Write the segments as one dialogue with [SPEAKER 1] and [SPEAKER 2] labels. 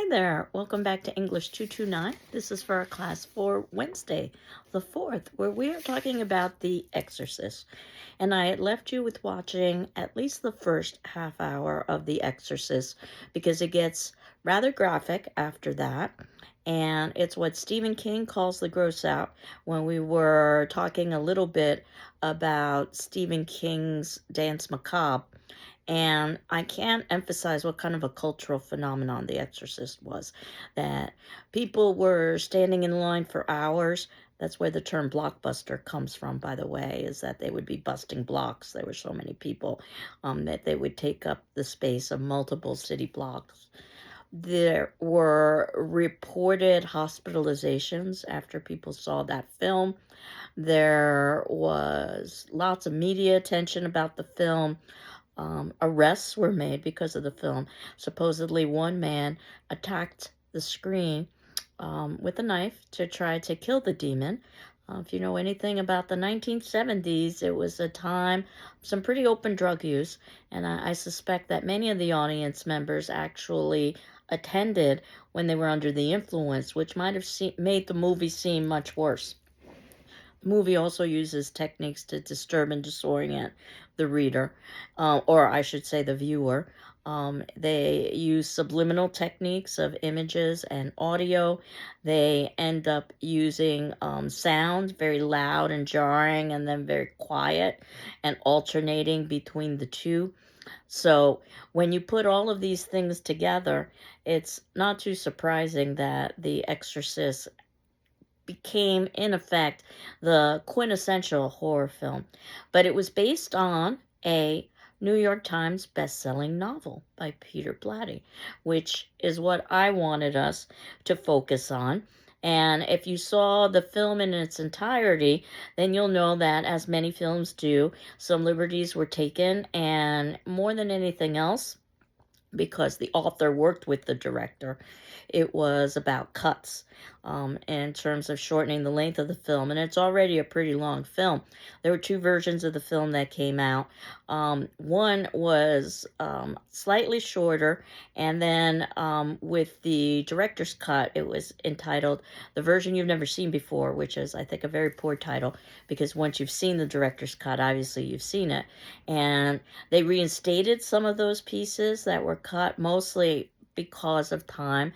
[SPEAKER 1] Hi there. Welcome back to English 229. This is for our class for Wednesday, the 4th, where we are talking about The Exorcist. And I had left you with watching at least the first half hour of The Exorcist because it gets rather graphic after that. And it's what Stephen King calls the gross out when we were talking a little bit about Stephen King's Danse Macabre. And I can't emphasize what kind of a cultural phenomenon The Exorcist was. That people were standing in line for hours. That's where the term blockbuster comes from, by the way, is that they would be busting blocks. There were so many people that they would take up the space of multiple city blocks. There were reported hospitalizations after people saw that film. There was lots of media attention about the film. Arrests were made because of the film. Supposedly, one man attacked the screen with a knife to try to kill the demon. If you know anything about the 1970s, it was a time of some pretty open drug use, and I suspect that many of the audience members actually attended when they were under the influence, which might have made the movie seem much worse. The movie also uses techniques to disturb and disorient the reader, or I should say the viewer. They use subliminal techniques of images and audio. They end up using sound, very loud and jarring, and then very quiet, and alternating between the two. So when you put all of these things together, it's not too surprising that The Exorcist became, in effect, the quintessential horror film. But it was based on a New York Times best-selling novel by Peter Blatty, which is what I wanted us to focus on. And if you saw the film in its entirety, then you'll know that, as many films do, some liberties were taken, and more than anything else, because the author worked with the director, it was about cuts in terms of shortening the length of the film. And it's already a pretty long film. There were two versions of the film that came out. One was slightly shorter, and then with the director's cut, it was entitled The Version You've Never Seen Before, which is, I think, a very poor title, because once you've seen the director's cut, obviously you've seen it. And they reinstated some of those pieces that were cut, mostly because of time.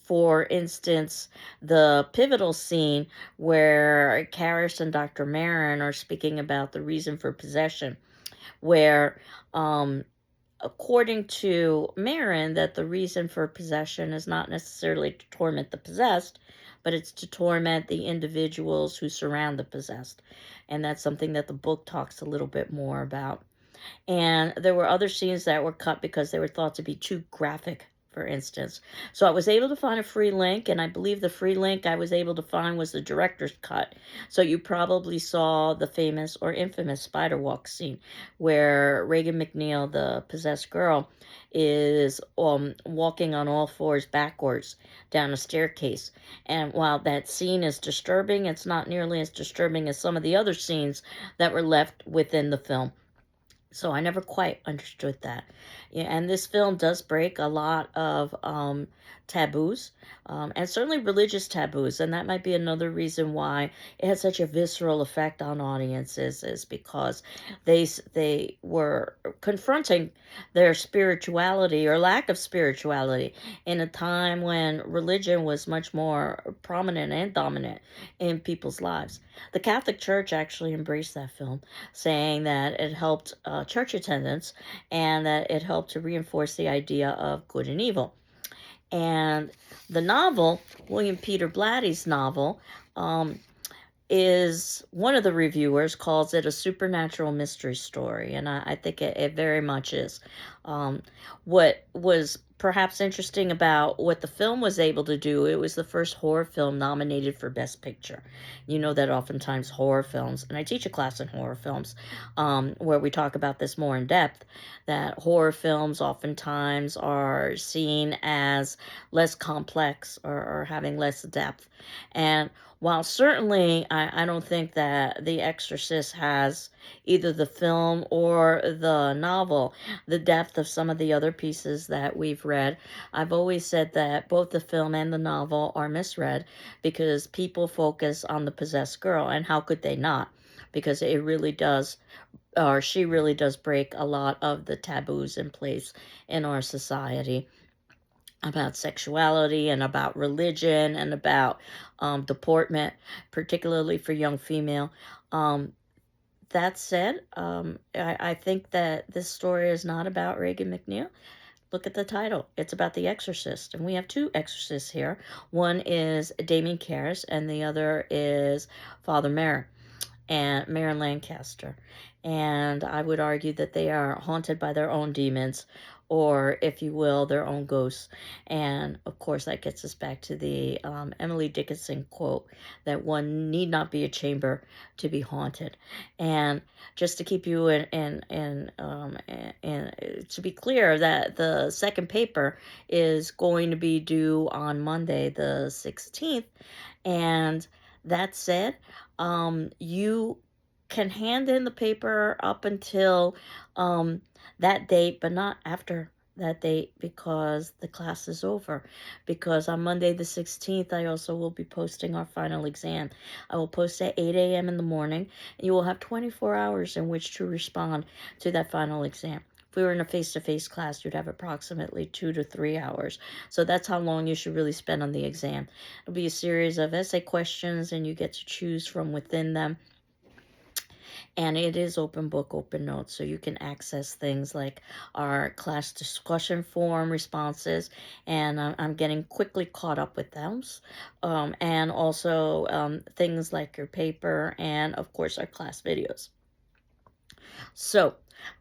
[SPEAKER 1] For instance, the pivotal scene where Karras and Dr. Marin are speaking about the reason for possession, where, according to Marin, that the reason for possession is not necessarily to torment the possessed, but it's to torment the individuals who surround the possessed. And that's something that the book talks a little bit more about. And there were other scenes that were cut because they were thought to be too graphic, for instance. So I was able to find a free link, and I believe the free link I was able to find was the director's cut. So you probably saw the famous or infamous spider walk scene where Regan MacNeil, the possessed girl, is walking on all fours backwards down a staircase. And while that scene is disturbing, it's not nearly as disturbing as some of the other scenes that were left within the film. So I never quite understood that. Yeah, and this film does break a lot of taboos, and certainly religious taboos. And that might be another reason why it had such a visceral effect on audiences, is because they were confronting their spirituality or lack of spirituality in a time when religion was much more prominent and dominant in people's lives. The Catholic Church actually embraced that film, saying that it helped church attendance and that it helped to reinforce the idea of good and evil. And the novel, William Peter Blatty's novel, is, one of the reviewers calls it a supernatural mystery story, and I think it very much is. What was perhaps interesting about what the film was able to do, it was the first horror film nominated for Best Picture. You know that oftentimes horror films, and I teach a class in horror films where we talk about this more in depth, that horror films oftentimes are seen as less complex or having less depth. And while certainly I don't think that The Exorcist has, either the film or the novel, the depth of some of the other pieces that we've read. I've always said that both the film and the novel are misread because people focus on the possessed girl, and how could they not? Because it really does, or she really does, break a lot of the taboos in place in our society about sexuality and about religion and about deportment, particularly for young female. Um, that said, I think that this story is not about Regan MacNeil. Look at the title. It's about the exorcist. And we have two exorcists here. One is Damien Karras, and the other is Father Merrin and Marin Lancaster. And I would argue that they are haunted by their own demons, or, if you will, their own ghosts. And of course, that gets us back to the Emily Dickinson quote that one need not be a chamber to be haunted. And just to keep you in to be clear, that the second paper is going to be due on Monday, the 16th. And that said, you can hand in the paper up until that date, but not after that date, because the class is over. Because on Monday the 16th, I also will be posting our final exam. I will post at 8 a.m. in the morning, and you will have 24 hours in which to respond to that final exam. If we were in a face-to-face class, you'd have approximately 2 to 3 hours. So that's how long you should really spend on the exam. It'll be a series of essay questions, and you get to choose from within them. And it is open book, open notes, so you can access things like our class discussion forum responses, and I'm getting quickly caught up with those, and also things like your paper, and of course our class videos. So,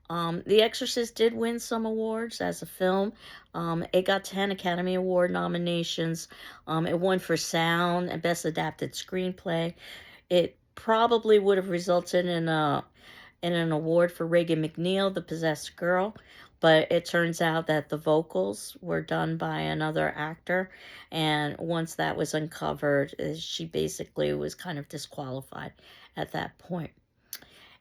[SPEAKER 1] The Exorcist did win some awards as a film. It got 10 Academy Award nominations. It won for sound and Best Adapted Screenplay. It probably would have resulted in an award for Regan MacNeil, the possessed girl, but it turns out that the vocals were done by another actor, and once that was uncovered, she basically was kind of disqualified at that point.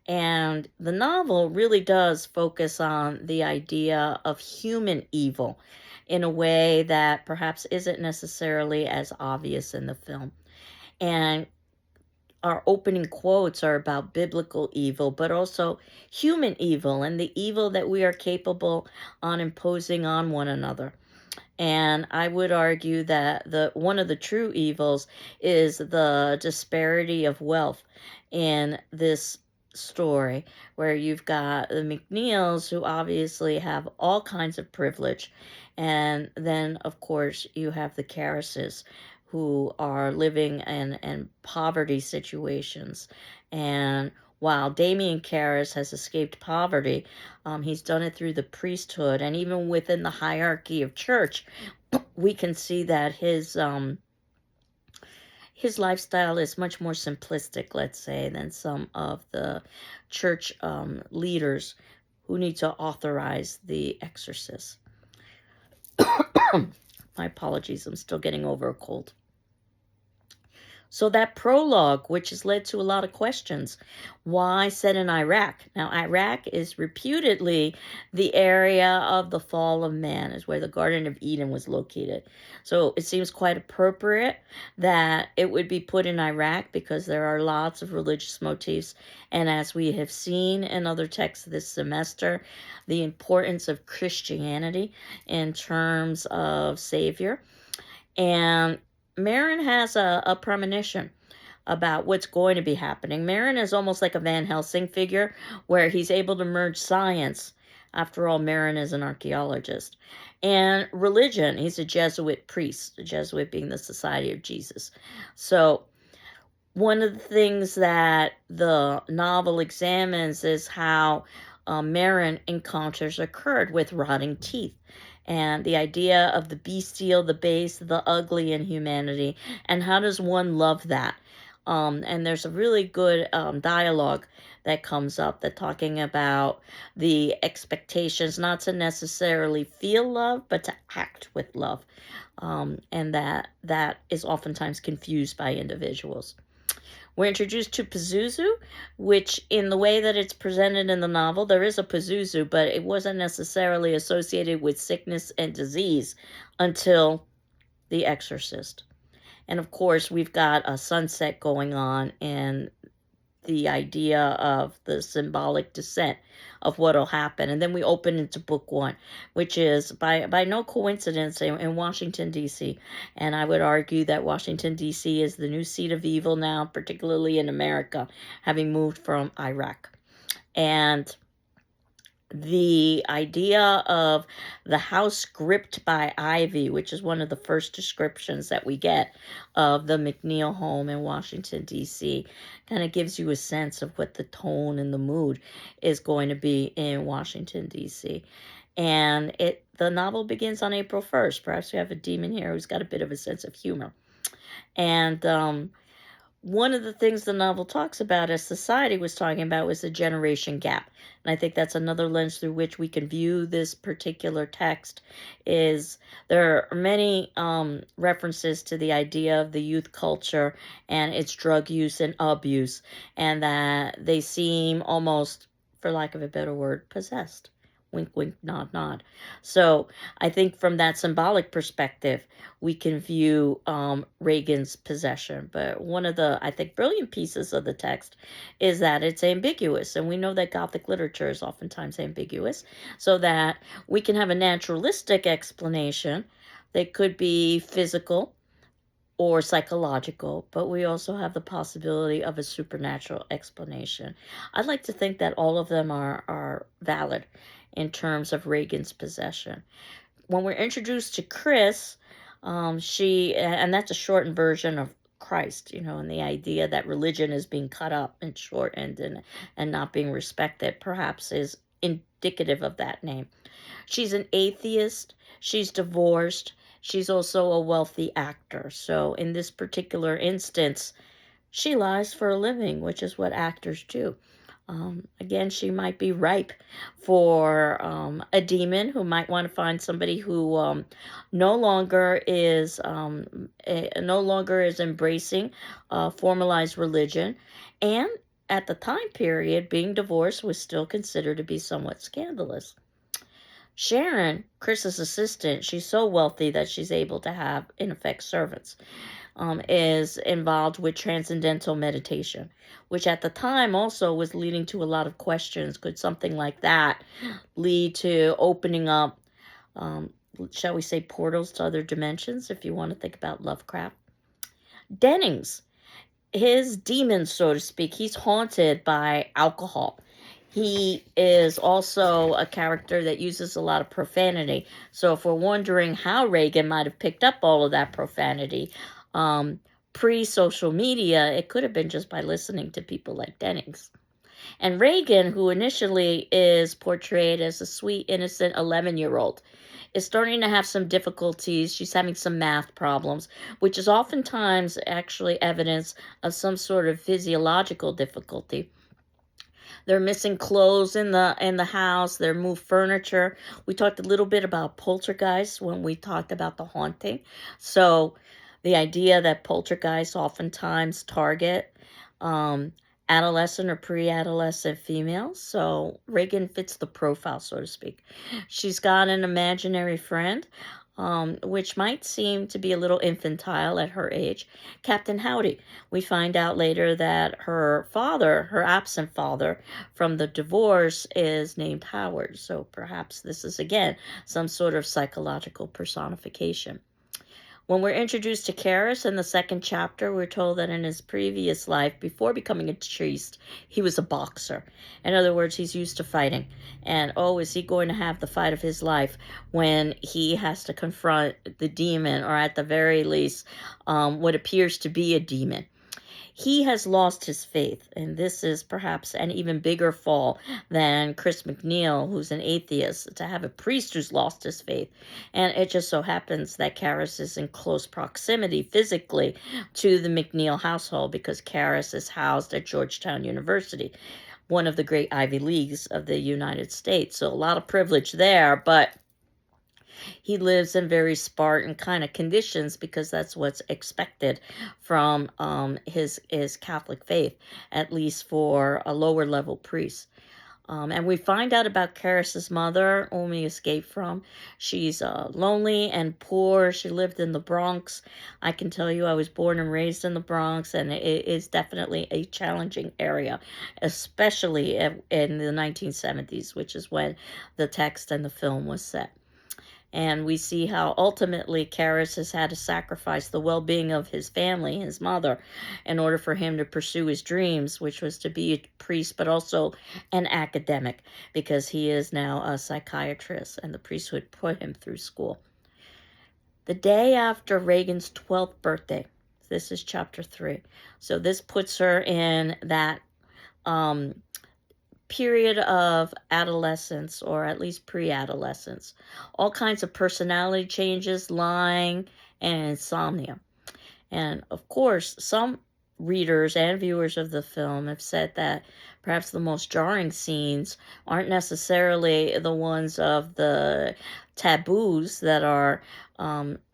[SPEAKER 1] And the novel really does focus on the idea of human evil in a way that perhaps isn't necessarily as obvious in the film. And our opening quotes are about biblical evil, but also human evil and the evil that we are capable on imposing on one another. And I would argue that one of the true evils is the disparity of wealth in this story, where you've got the MacNeils, who obviously have all kinds of privilege, and then of course you have the Karrases, who are living in poverty situations. And while Damien Karras has escaped poverty, he's done it through the priesthood, and even within the hierarchy of church, we can see that his lifestyle is much more simplistic, let's say, than some of the church leaders who need to authorize The Exorcist. My apologies, I'm still getting over a cold. So that prologue, which has led to a lot of questions, why set in Iraq? Now, Iraq is reputedly the area of the fall of man, is where the Garden of Eden was located. So it seems quite appropriate that it would be put in Iraq, because there are lots of religious motifs. And as we have seen in other texts this semester, the importance of Christianity in terms of Savior. And Marin has a premonition about what's going to be happening. Marin is almost like a Van Helsing figure, where he's able to merge science. After all, Marin is an archaeologist. And religion. He's a Jesuit priest, the Jesuit being the Society of Jesus. So one of the things that the novel examines is how Marin encounters occurred with rotting teeth, and the idea of the bestial, the base, the ugly in humanity, and how does one love that? And there's a really good dialogue that comes up that talking about the expectations not to necessarily feel love, but to act with love. And that is oftentimes confused by individuals. We're introduced to Pazuzu, which, in the way that it's presented in the novel, there is a Pazuzu, but it wasn't necessarily associated with sickness and disease until The Exorcist. And of course, we've got a sunset going on and the idea of the symbolic descent of what'll happen. And then we open into book one, which is by no coincidence in Washington, D.C. And I would argue that Washington, D.C. is the new seat of evil now, particularly in America, having moved from Iraq. And the idea of the house gripped by ivy, which is one of the first descriptions that we get of the McNeil home in Washington, D.C., kind of gives you a sense of what the tone and the mood is going to be in Washington, D.C. And the novel begins on April 1st. Perhaps we have a demon here who's got a bit of a sense of humor. And one of the things the novel talks about, as society was talking about, was the generation gap. And I think that's another lens through which we can view this particular text. Is there are many references to the idea of the youth culture and its drug use and abuse, and that they seem almost, for lack of a better word, possessed. Wink, wink, nod, nod. So I think from that symbolic perspective, we can view Regan's possession. But one of the, I think, brilliant pieces of the text is that it's ambiguous. And we know that Gothic literature is oftentimes ambiguous, so that we can have a naturalistic explanation that could be physical or psychological, but we also have the possibility of a supernatural explanation. I'd like to think that all of them are valid in terms of Regan's possession. When we're introduced to Chris, and that's a shortened version of Christ, and the idea that religion is being cut up and shortened and not being respected perhaps is indicative of that name. She's an atheist, she's divorced, she's also a wealthy actor. So in this particular instance, she lies for a living, which is what actors do. Again, she might be ripe for a demon who might want to find somebody who no longer is embracing formalized religion, and at the time period, being divorced was still considered to be somewhat scandalous. Sharon, Chris's assistant, she's so wealthy that she's able to have, in effect, servants. Is involved with transcendental meditation, which at the time also was leading to a lot of questions. Could something like that lead to opening up, shall we say, portals to other dimensions, if you want to think about Lovecraft? Dennings, his demon, so to speak, he's haunted by alcohol. He is also a character that uses a lot of profanity. So if we're wondering how Regan might have picked up all of that profanity, pre-social media, it could have been just by listening to people like Dennings. And Regan, who initially is portrayed as a sweet, innocent 11-year-old, is starting to have some difficulties. She's having some math problems, which is oftentimes actually evidence of some sort of physiological difficulty. They're missing clothes in the house. They're moved furniture. We talked a little bit about poltergeists when we talked about the haunting. So the idea that poltergeists oftentimes target adolescent or pre-adolescent females. So Regan fits the profile, so to speak. She's got an imaginary friend, which might seem to be a little infantile at her age, Captain Howdy. We find out later that her father, her absent father from the divorce, is named Howard. So perhaps this is, again, some sort of psychological personification. When we're introduced to Karras in the second chapter, we're told that in his previous life, before becoming a priest, he was a boxer. In other words, he's used to fighting. And is he going to have the fight of his life when he has to confront the demon, or at the very least, what appears to be a demon? He has lost his faith, and this is perhaps an even bigger fall than Chris McNeil, who's an atheist, to have a priest who's lost his faith. And it just so happens that Karras is in close proximity physically to the McNeil household because Karras is housed at Georgetown University, one of the great Ivy Leagues of the United States. So a lot of privilege there, but he lives in very Spartan kind of conditions because that's what's expected from his Catholic faith, at least for a lower level priest. And we find out about Karras's mother, whom he escaped from. She's lonely and poor. She lived in the Bronx. I can tell you I was born and raised in the Bronx, and it is definitely a challenging area, especially in the 1970s, which is when the text and the film was set. And we see how ultimately Karras has had to sacrifice the well-being of his family, his mother, in order for him to pursue his dreams, which was to be a priest, but also an academic, because he is now a psychiatrist, and the priesthood put him through school. The day after Reagan's 12th birthday, this is chapter 3. So this puts her in that period of adolescence, or at least pre-adolescence. All kinds of personality changes, lying, and insomnia. And of course, some readers and viewers of the film have said that perhaps the most jarring scenes aren't necessarily the ones of the taboos that are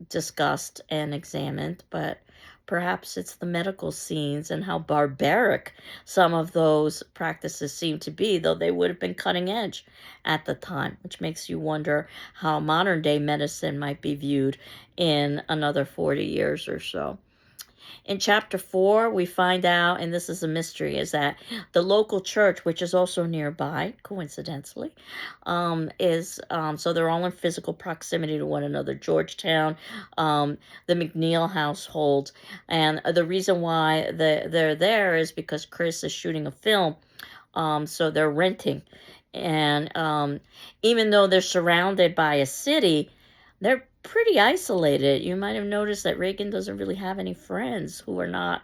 [SPEAKER 1] discussed and examined, but perhaps it's the medical scenes and how barbaric some of those practices seem to be, though they would have been cutting edge at the time, which makes you wonder how modern day medicine might be viewed in another 40 years or so. In chapter 4, we find out, and this is a mystery, is that the local church, which is also nearby, coincidentally, so they're all in physical proximity to one another. Georgetown, the McNeil household, and the reason why they're there is because Chris is shooting a film, so they're renting. And even though they're surrounded by a city, they're pretty isolated. You might have noticed that Reagan doesn't really have any friends who are not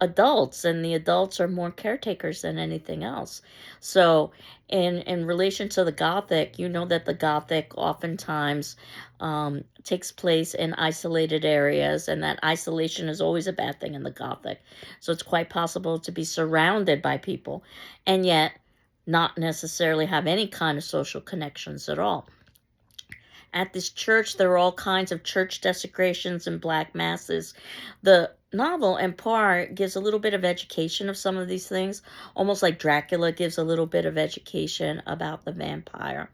[SPEAKER 1] adults, and the adults are more caretakers than anything else. So in relation to the Gothic, you know that the Gothic oftentimes takes place in isolated areas, and that isolation is always a bad thing in the Gothic. So it's quite possible to be surrounded by people and yet not necessarily have any kind of social connections at all. At this church, there are all kinds of church desecrations and black masses. The novel, in part, gives a little bit of education of some of these things, almost like Dracula gives a little bit of education about the vampire.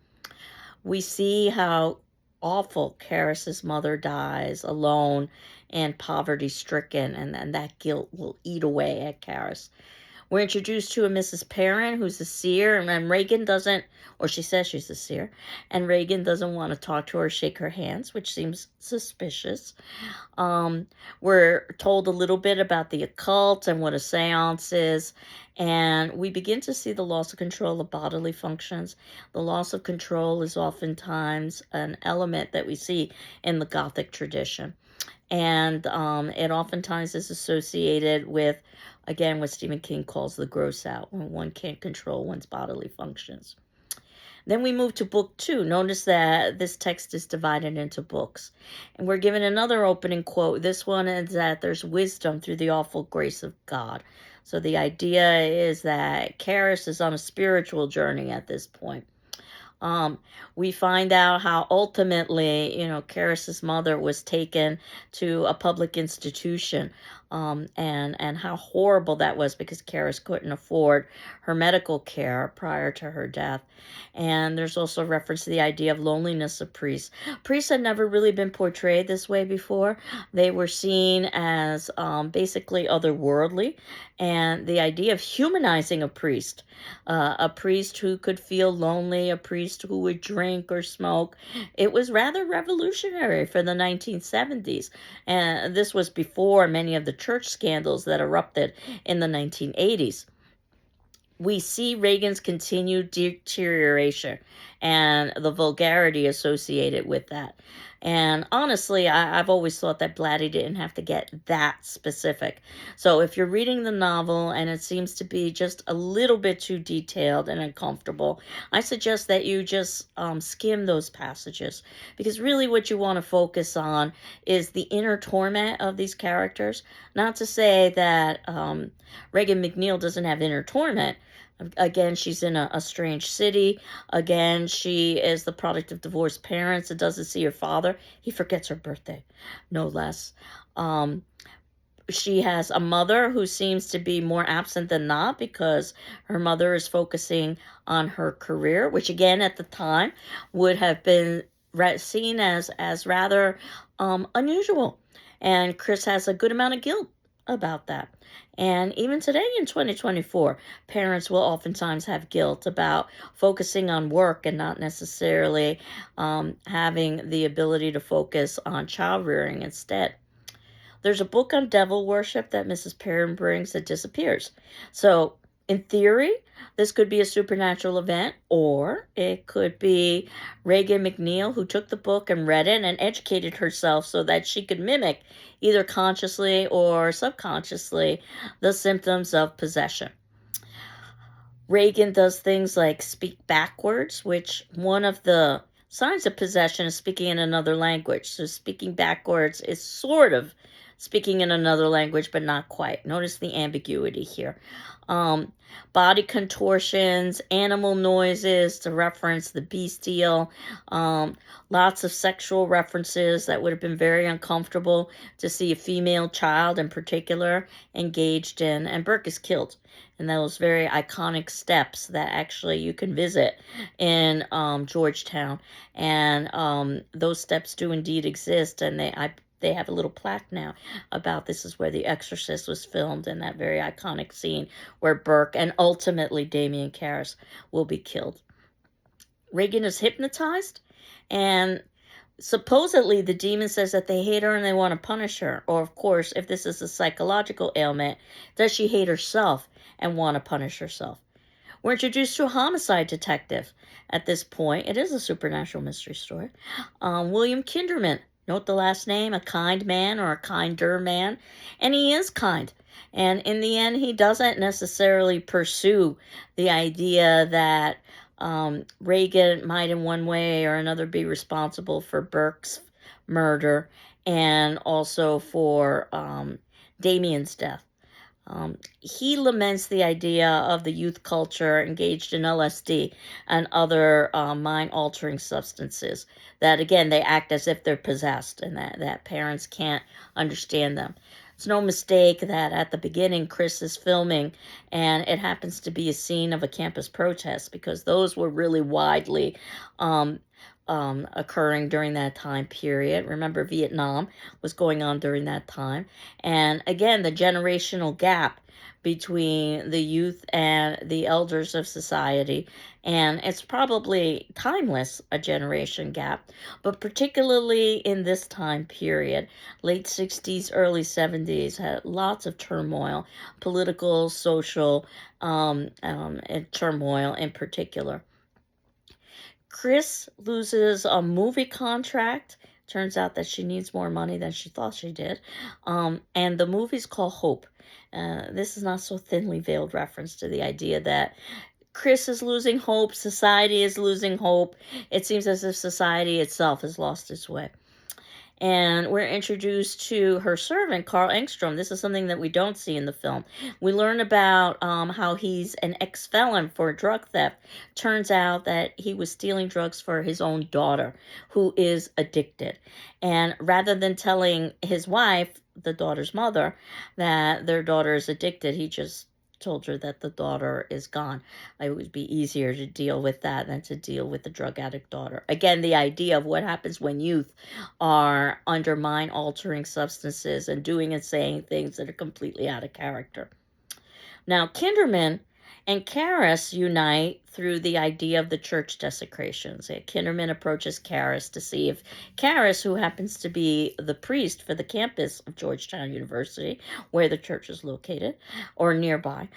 [SPEAKER 1] We see how awful Karras's mother dies alone and poverty-stricken, and that guilt will eat away at Karras. We're introduced to a Mrs. Perrin, who's a seer, and Reagan doesn't, or she says she's a seer, and Reagan doesn't want to talk to her or shake her hands, which seems suspicious. We're told a little bit about the occult and what a seance is, and we begin to see the loss of control of bodily functions. The loss of control is oftentimes an element that we see in the Gothic tradition. And it oftentimes is associated with, again, what Stephen King calls the gross out, when one can't control one's bodily functions. Then we move to book 2. Notice that this text is divided into books. And we're given another opening quote. This one is that there's wisdom through the awful grace of God. So the idea is that Karras is on a spiritual journey at this point. We find out how ultimately, Karras's mother was taken to a public institution, and how horrible that was because Karras couldn't afford her medical care prior to her death. And there's also reference to the idea of loneliness of priests. Priests had never really been portrayed this way before. They were seen as basically otherworldly, and the idea of humanizing a priest who could feel lonely, a priest who would drink or smoke. It was rather revolutionary for the 1970s. And this was before many of the church scandals that erupted in the 1980s. We see Reagan's continued deterioration, and the vulgarity associated with that. And honestly, I've always thought that Blatty didn't have to get that specific. So if you're reading the novel and it seems to be just a little bit too detailed and uncomfortable, I suggest that you just skim those passages, because really what you want to focus on is the inner torment of these characters. Not to say that Regan McNeil doesn't have inner torment. Again, she's in a strange city. Again, she is the product of divorced parents and doesn't see her father. He forgets her birthday, no less. Um, she has a mother who seems to be more absent than not, because her mother is focusing on her career, which again at the time would have been seen as rather unusual. And Chris has a good amount of guilt about that. And even today in 2024, parents will oftentimes have guilt about focusing on work and not necessarily having the ability to focus on child rearing instead. There's a book on devil worship that Mrs. Perrin brings that disappears. So, in theory, this could be a supernatural event, or it could be Regan McNeil who took the book and read it and educated herself so that she could mimic, either consciously or subconsciously, the symptoms of possession. Regan does things like speak backwards, which one of the signs of possession is speaking in another language. So speaking backwards is sort of speaking in another language, but not quite. Notice the ambiguity here. Um, Body contortions, animal noises to reference the bestial, lots of sexual references that would have been very uncomfortable to see a female child in particular engaged in. And Burke is killed. And those very iconic steps that actually you can visit in Georgetown. And those steps do indeed exist, and they have a little plaque now about this is where The Exorcist was filmed, in that very iconic scene where Burke and ultimately Damien Karras will be killed. Regan is hypnotized, and supposedly the demon says that they hate her and they want to punish her. Or, of course, if this is a psychological ailment, does she hate herself and want to punish herself? We're introduced to a homicide detective at this point. It is a supernatural mystery story. William Kinderman. Note the last name, a kind man or a kinder man. And he is kind. And in the end, he doesn't necessarily pursue the idea that Regan might in one way or another be responsible for Burke's murder and also for Damien's death. He laments the idea of the youth culture engaged in LSD and other mind-altering substances, that, again, they act as if they're possessed and that parents can't understand them. It's no mistake that at the beginning Chris is filming and it happens to be a scene of a campus protest, because those were really widely occurring during that time period. Remember, Vietnam was going on during that time. And again, the generational gap between the youth and the elders of society. And it's probably timeless, a generation gap, but particularly in this time period, late 60s, early 70s, had lots of turmoil, political, social, and turmoil in particular. Chris loses a movie contract. Turns out that she needs more money than she thought she did. And the movie's called Hope. This is not so thinly veiled reference to the idea that Chris is losing hope, society is losing hope. It seems as if society itself has lost its way. And we're introduced to her servant, Carl Engstrom. This is something that we don't see in the film. We learn about how he's an ex-felon for drug theft. Turns out that he was stealing drugs for his own daughter, who is addicted. And rather than telling his wife, the daughter's mother, that their daughter is addicted, he just told her that the daughter is gone. It would be easier to deal with that than to deal with the drug addict daughter. Again, the idea of what happens when youth are under mind-altering substances and doing and saying things that are completely out of character. Now, Kinderman and Karras unite through the idea of the church desecrations. Kinderman approaches Karras to see if Karras, who happens to be the priest for the campus of Georgetown University, where the church is located, or nearby,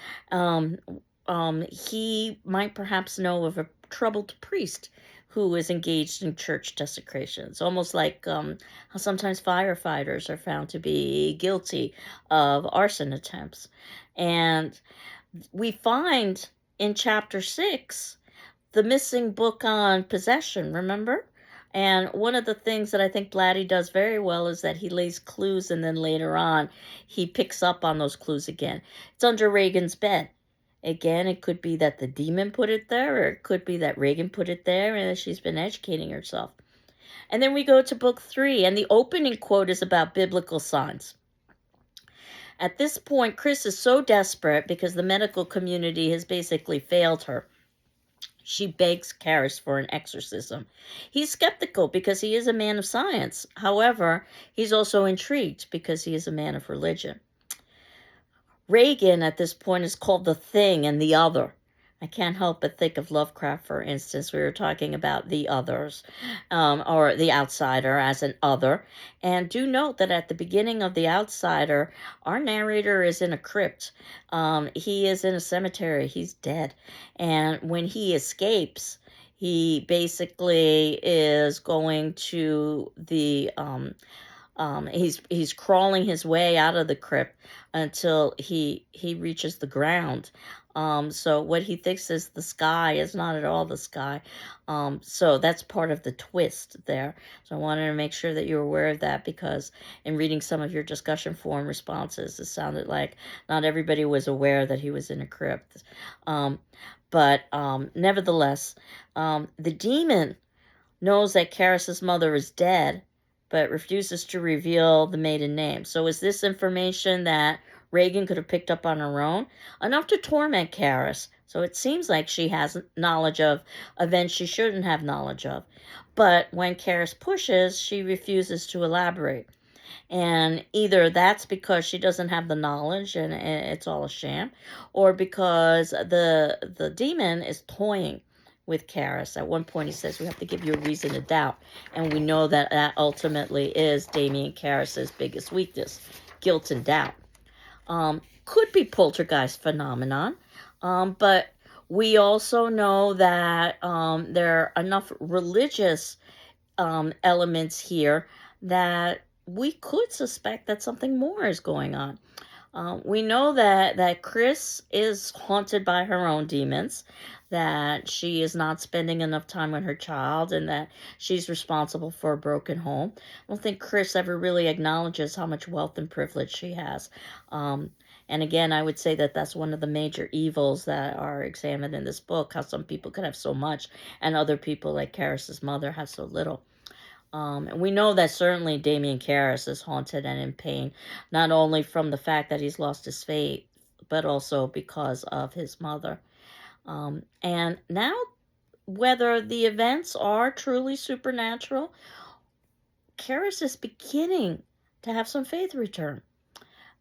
[SPEAKER 1] he might perhaps know of a troubled priest who is engaged in church desecration. It's almost like how sometimes firefighters are found to be guilty of arson attempts. And we find in chapter 6 the missing book on possession, remember? And one of the things that I think Blatty does very well is that he lays clues and then later on he picks up on those clues again. It's under Regan's bed. Again, it could be that the demon put it there, or it could be that Regan put it there and that she's been educating herself. And then we go to book 3, and the opening quote is about biblical signs. At this point, Chris is so desperate because the medical community has basically failed her. She begs Karras for an exorcism. He's skeptical because he is a man of science. However, he's also intrigued because he is a man of religion. Regan at this point is called the Thing and the Other. I can't help but think of Lovecraft, for instance. We were talking about the others, or the outsider as an other. And do note that at the beginning of The Outsider, our narrator is in a crypt. He is in a cemetery. He's dead. And when he escapes, he basically is going to the... he's crawling his way out of the crypt until he reaches the ground. So what he thinks is the sky is not at all the sky. So that's part of the twist there. So I wanted to make sure that you're aware of that, because in reading some of your discussion forum responses, it sounded like not everybody was aware that he was in a crypt. But nevertheless, the demon knows that Karras's mother is dead, but refuses to reveal the maiden name. So is this information that Regan could have picked up on her own? Enough to torment Karras. So it seems like she has knowledge of events she shouldn't have knowledge of. But when Karras pushes, she refuses to elaborate. And either that's because she doesn't have the knowledge and it's all a sham, or because the demon is toying with Karras. At one point he says, we have to give you a reason to doubt. And we know that that ultimately is Damien Karras's biggest weakness, guilt and doubt. Could be poltergeist phenomenon, but we also know that there are enough religious elements here that we could suspect that something more is going on. We know that Chris is haunted by her own demons, that she is not spending enough time with her child, and that she's responsible for a broken home. I don't think Chris ever really acknowledges how much wealth and privilege she has. And again, I would say that that's one of the major evils that are examined in this book, how some people could have so much and other people, like Karras's mother, have so little. And we know that certainly Damien Karras is haunted and in pain, not only from the fact that he's lost his faith, but also because of his mother. And now, whether the events are truly supernatural, Karras is beginning to have some faith return.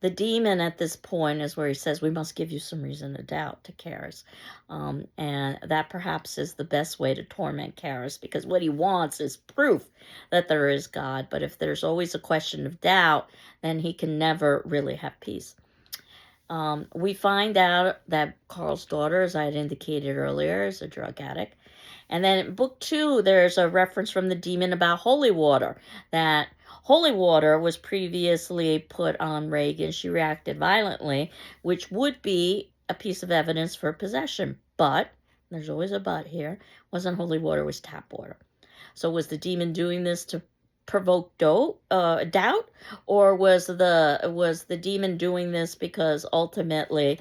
[SPEAKER 1] The demon at this point is where he says, we must give you some reason to doubt, to Karras. And that perhaps is the best way to torment Karras, because what he wants is proof that there is God. But if there's always a question of doubt, then he can never really have peace. We find out that Carl's daughter, as I had indicated earlier, is a drug addict. And then in book 2, there's a reference from the demon about holy water, that holy water was previously put on Regan. She reacted violently, which would be a piece of evidence for possession. But, there's always a but here, wasn't holy water, it was tap water. So was the demon doing this to provoke doubt, or was the demon doing this because ultimately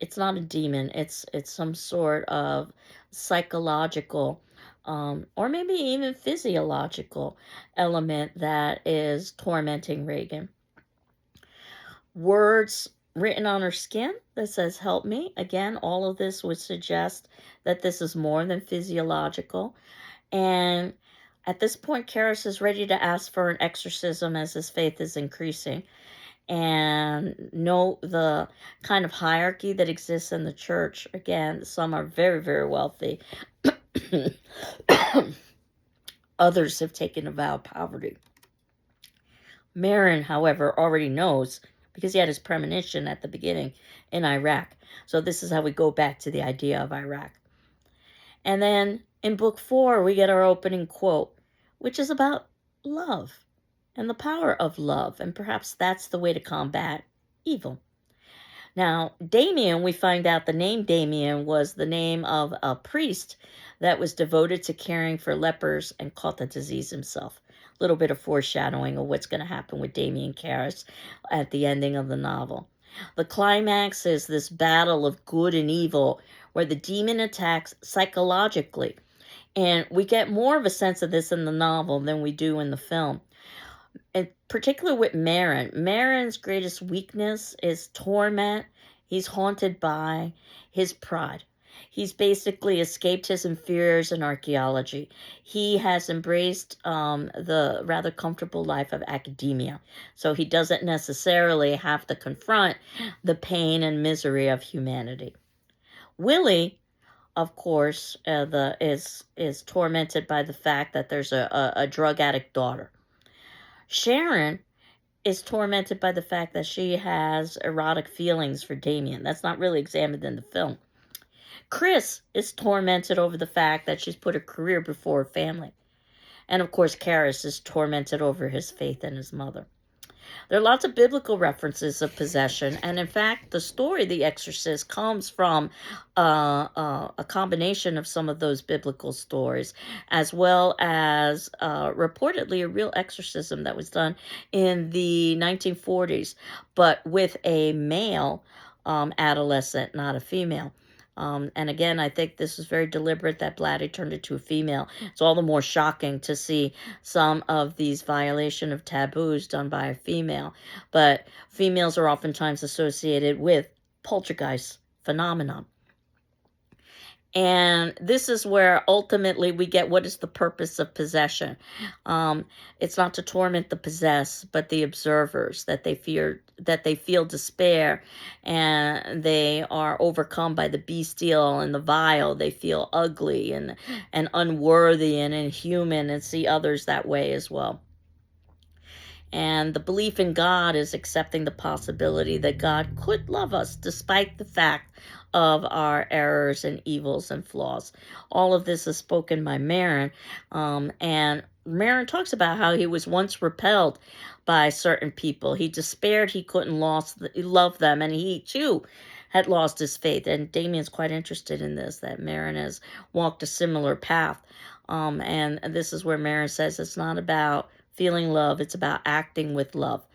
[SPEAKER 1] it's not a demon, it's some sort of psychological or maybe even physiological element that is tormenting Regan. Words written on her skin that says, help me. Again, all of this would suggest that this is more than physiological. And at this point, Karras is ready to ask for an exorcism as his faith is increasing. And note the kind of hierarchy that exists in the church. Again, some are very, very wealthy. Others have taken a vow of poverty. Marin, however, already knows, because he had his premonition at the beginning in Iraq. So this is how we go back to the idea of Iraq. And then in book 4, we get our opening quote, which is about love and the power of love. And perhaps that's the way to combat evil. Now, Damien, we find out the name Damien was the name of a priest that was devoted to caring for lepers and caught the disease himself. A little bit of foreshadowing of what's going to happen with Damien Karras at the ending of the novel. The climax is this battle of good and evil where the demon attacks psychologically. And we get more of a sense of this in the novel than we do in the film. In particular with Marin. Marin's greatest weakness is torment. He's haunted by his pride. He's basically escaped his inferiors in archaeology. He has embraced the rather comfortable life of academia. So he doesn't necessarily have to confront the pain and misery of humanity. Willie, of course, is tormented by the fact that there's a drug addict daughter. Sharon is tormented by the fact that she has erotic feelings for Damien. That's not really examined in the film. Chris is tormented over the fact that she's put her career before her family. And of course, Karras is tormented over his faith in his mother. There are lots of biblical references of possession, and in fact, the story The Exorcist comes from a combination of some of those biblical stories, as well as reportedly a real exorcism that was done in the 1940s, but with a male adolescent, not a female. And again, I think this was very deliberate that Blatty turned it to a female. It's all the more shocking to see some of these violation of taboos done by a female. But females are oftentimes associated with poltergeist phenomenon. And this is where ultimately we get what is the purpose of possession. It's not to torment the possessed, but the observers, that they feel despair and they are overcome by the bestial and the vile. They feel ugly and unworthy and inhuman and see others that way as well. And the belief in God is accepting the possibility that God could love us despite the fact of our errors and evils and flaws. All of this is spoken by Marin. And Marin talks about how he was once repelled by certain people. He despaired he couldn't love them, and he too had lost his faith. And Damien's quite interested in this, that Marin has walked a similar path. And this is where Marin says it's not about feeling love, it's about acting with love.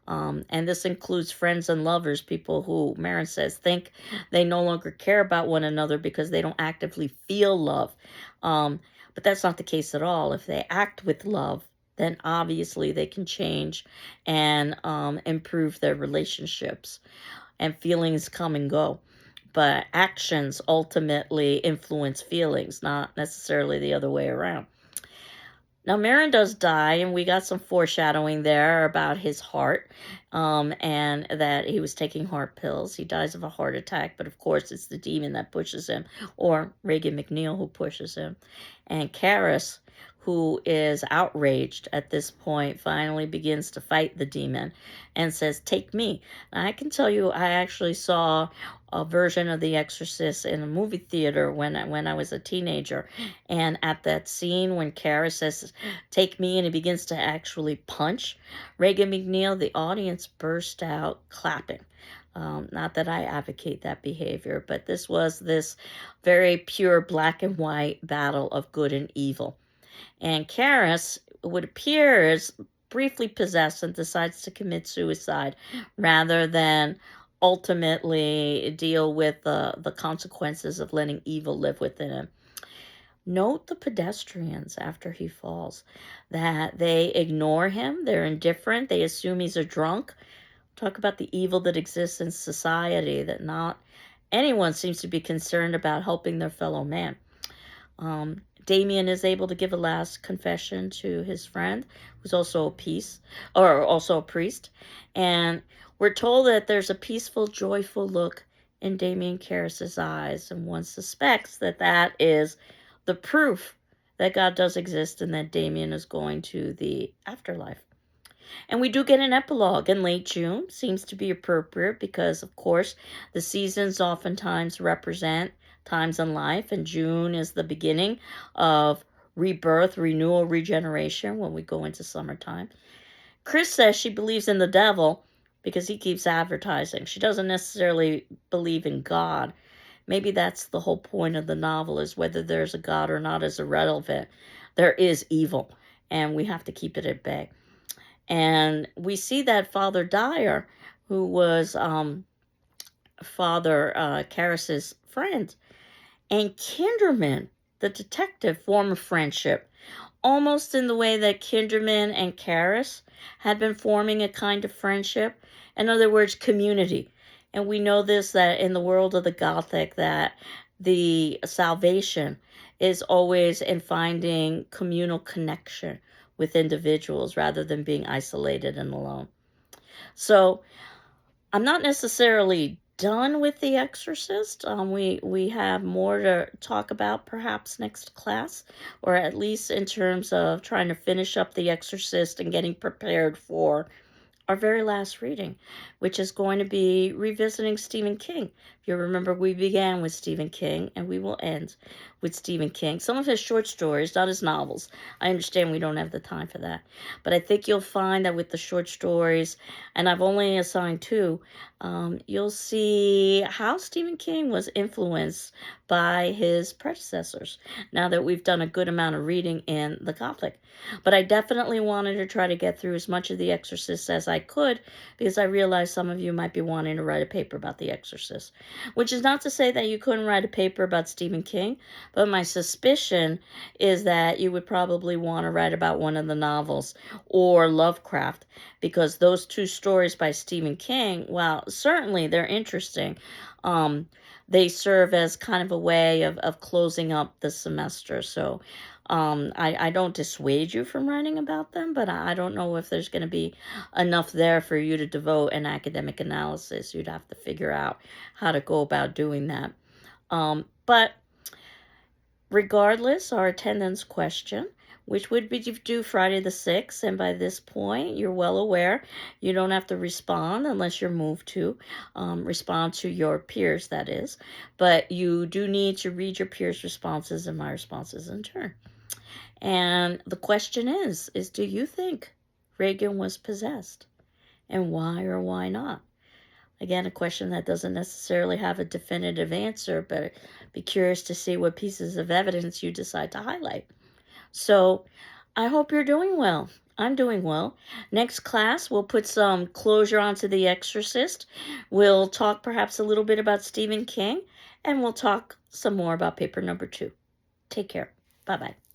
[SPEAKER 1] And this includes friends and lovers, people who, Marin says, think they no longer care about one another because they don't actively feel love. But that's not the case at all. If they act with love, then obviously they can change and improve their relationships. And feelings come and go. But actions ultimately influence feelings, not necessarily the other way around. Now, Marin does die, and we got some foreshadowing there about his heart, and that he was taking heart pills. He dies of a heart attack, but of course it's the demon that pushes him, or Regan MacNeil who pushes him. And Karras, who is outraged at this point, finally begins to fight the demon and says, "Take me." Now, I can tell you, I actually saw a version of The Exorcist in a movie theater when I was a teenager. And at that scene when Karras says, "Take me," and he begins to actually punch Regan MacNeil, the audience burst out clapping. Not that I advocate that behavior, but this was this very pure black and white battle of good and evil. And Karras would appear as briefly possessed and decides to commit suicide rather than ultimately deal with the consequences of letting evil live within him. Note the pedestrians after he falls, that they ignore him, they're indifferent, they assume he's a drunk. Talk about the evil that exists in society, that not anyone seems to be concerned about helping their fellow man. Damien is able to give a last confession to his friend, who's also a priest, and we're told that there's a peaceful, joyful look in Damien Karras's eyes, and one suspects that that is the proof that God does exist and that Damien is going to the afterlife. And we do get an epilogue in late June. Seems to be appropriate because, of course, the seasons oftentimes represent times in life, and June is the beginning of rebirth, renewal, regeneration when we go into summertime. Chris says she believes in the devil because he keeps advertising. She doesn't necessarily believe in God. Maybe that's the whole point of the novel, is whether there's a God or not is irrelevant. There is evil, and we have to keep it at bay. And we see that Father Dyer, who was Father Karras's friend, and Kinderman, the detective, form a friendship, almost in the way that Kinderman and Karras had been forming a kind of friendship. In other words, community. And we know this, that in the world of the Gothic, that the salvation is always in finding communal connection with individuals rather than being isolated and alone. So I'm not necessarily done with The Exorcist. We have more to talk about perhaps next class, or at least in terms of trying to finish up The Exorcist and getting prepared for our very last reading, which is going to be revisiting Stephen King. If you remember, we began with Stephen King, and we will end with Stephen King. Some of his short stories, not his novels. I understand we don't have the time for that. But I think you'll find that with the short stories, and I've only assigned 2, you'll see how Stephen King was influenced by his predecessors, now that we've done a good amount of reading in the Gothic. But I definitely wanted to try to get through as much of The Exorcist as I could, because I realized some of you might be wanting to write a paper about The Exorcist, which is not to say that you couldn't write a paper about Stephen King, but my suspicion is that you would probably want to write about one of the novels or Lovecraft, because those 2 stories by Stephen King, well, certainly they're interesting. They serve as kind of a way of closing up the semester. So I don't dissuade you from writing about them, but I don't know if there's going to be enough there for you to devote an academic analysis. You'd have to figure out how to go about doing that. But regardless, our attendance question, which would be due Friday the 6th, and by this point, you're well aware you don't have to respond unless you're moved to respond to your peers, that is. But you do need to read your peers' responses and my responses in turn. And the question is do you think Regan was possessed? And why or why not? Again, a question that doesn't necessarily have a definitive answer, but be curious to see what pieces of evidence you decide to highlight. So I hope you're doing well. I'm doing well. Next class, we'll put some closure onto The Exorcist. We'll talk perhaps a little bit about Stephen King, and we'll talk some more about paper number 2. Take care. Bye-bye.